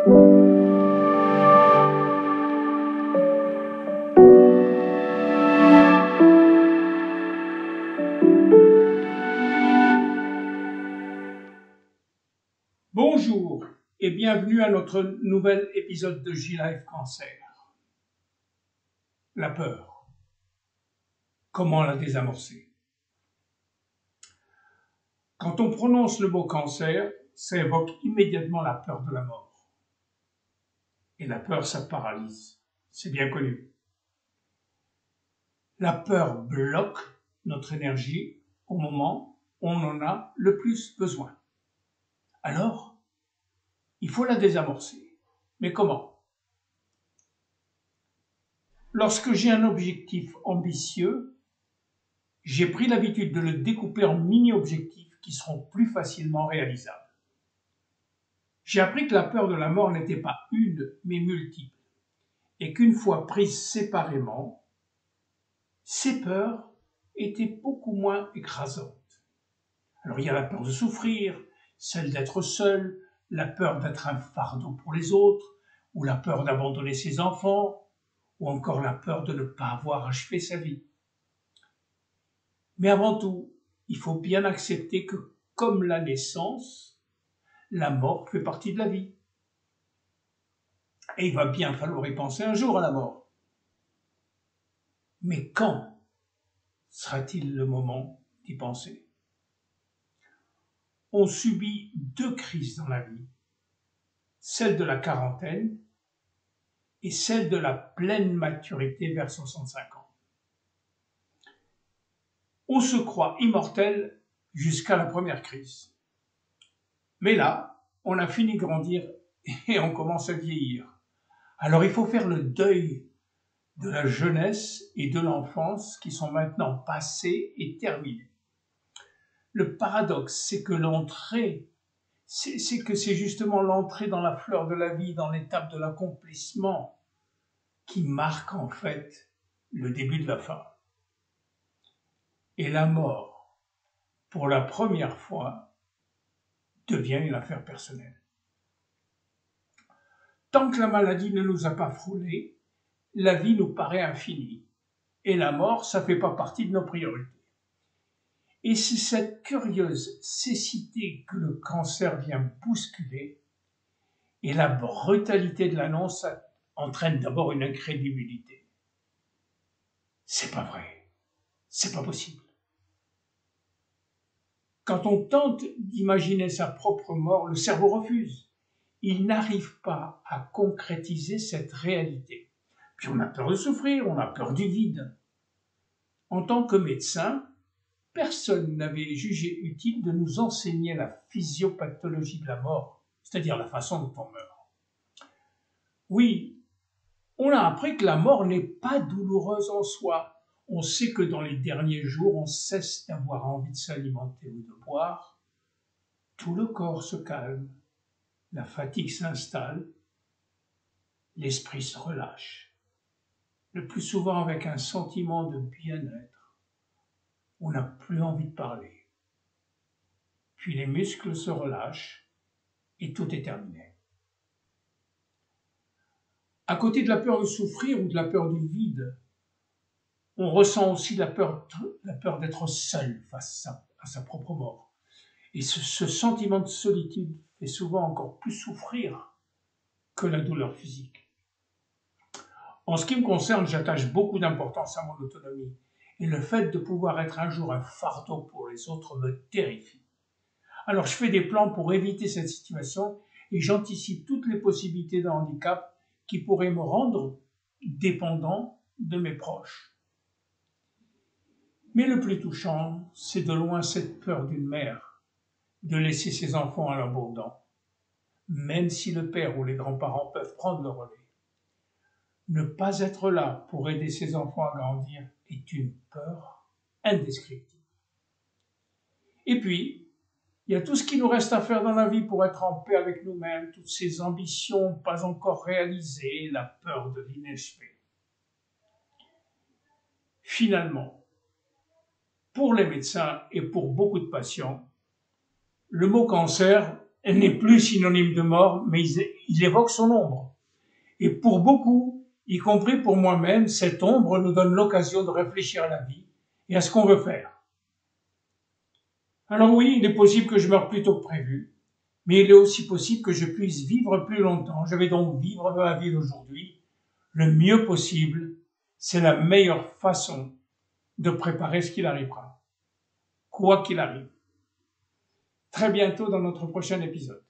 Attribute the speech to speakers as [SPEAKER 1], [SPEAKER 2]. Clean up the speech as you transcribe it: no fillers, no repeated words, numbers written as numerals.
[SPEAKER 1] Bonjour et bienvenue à notre nouvel épisode de J-Life Cancer. La peur. Comment la désamorcer? Quand on prononce le mot cancer, ça évoque immédiatement la peur de la mort. Et la peur, ça paralyse. C'est bien connu. La peur bloque notre énergie au moment où on en a le plus besoin. Alors, il faut la désamorcer. Mais comment? Lorsque j'ai un objectif ambitieux, j'ai pris l'habitude de le découper en mini-objectifs qui seront plus facilement réalisables. J'ai appris que la peur de la mort n'était pas une, mais multiple, et qu'une fois prises séparément, ces peurs étaient beaucoup moins écrasantes. Alors il y a la peur de souffrir, celle d'être seul, la peur d'être un fardeau pour les autres, ou la peur d'abandonner ses enfants, ou encore la peur de ne pas avoir achevé sa vie. Mais avant tout, il faut bien accepter que, comme la naissance, la mort fait partie de la vie. Et il va bien falloir y penser un jour à la mort. Mais quand sera-t-il le moment d'y penser? On subit deux crises dans la vie, celle de la quarantaine et celle de la pleine maturité vers 65 ans. On se croit immortel jusqu'à la première crise. Mais là, on a fini de grandir et on commence à vieillir. Alors il faut faire le deuil de la jeunesse et de l'enfance qui sont maintenant passés et terminés. Le paradoxe, c'est que c'est justement l'entrée dans la fleur de la vie, dans l'étape de l'accomplissement, qui marque en fait le début de la fin. Et la mort, pour la première fois, devient une affaire personnelle. Tant que la maladie ne nous a pas frôlés, la vie nous paraît infinie. Et la mort, ça ne fait pas partie de nos priorités. Et c'est cette curieuse cécité que le cancer vient bousculer, et la brutalité de l'annonce entraîne d'abord une incrédulité. C'est pas vrai, c'est pas possible. Quand on tente d'imaginer sa propre mort, le cerveau refuse. Il n'arrive pas à concrétiser cette réalité. Puis on a peur de souffrir, on a peur du vide. En tant que médecin, personne n'avait jugé utile de nous enseigner la physiopathologie de la mort, c'est-à-dire la façon dont on meurt. Oui, on a appris que la mort n'est pas douloureuse en soi. On sait que dans les derniers jours, on cesse d'avoir envie de s'alimenter ou de boire. Tout le corps se calme, la fatigue s'installe, l'esprit se relâche. Le plus souvent avec un sentiment de bien-être. On n'a plus envie de parler. Puis les muscles se relâchent et tout est terminé. À côté de la peur de souffrir ou de la peur du vide, on ressent aussi la peur d'être seul face à sa propre mort. Et ce sentiment de solitude fait souvent encore plus souffrir que la douleur physique. En ce qui me concerne, j'attache beaucoup d'importance à mon autonomie. Et le fait de pouvoir être un jour un fardeau pour les autres me terrifie. Alors je fais des plans pour éviter cette situation et j'anticipe toutes les possibilités de handicap qui pourraient me rendre dépendant de mes proches. Mais le plus touchant, c'est de loin cette peur d'une mère de laisser ses enfants à l'abandon, même si le père ou les grands-parents peuvent prendre le relais. Ne pas être là pour aider ses enfants à grandir est une peur indescriptible. Et puis, il y a tout ce qui nous reste à faire dans la vie pour être en paix avec nous-mêmes, toutes ces ambitions pas encore réalisées, la peur de l'inachevé. Finalement, pour les médecins et pour beaucoup de patients, le mot cancer n'est plus synonyme de mort, mais il évoque son ombre. Et pour beaucoup, y compris pour moi-même, cette ombre nous donne l'occasion de réfléchir à la vie et à ce qu'on veut faire. Alors oui, il est possible que je meure plus tôt que prévu, mais il est aussi possible que je puisse vivre plus longtemps. Je vais donc vivre ma vie d'aujourd'hui le mieux possible. C'est la meilleure façon de préparer ce qu'il arrivera, quoi qu'il arrive. Très bientôt dans notre prochain épisode.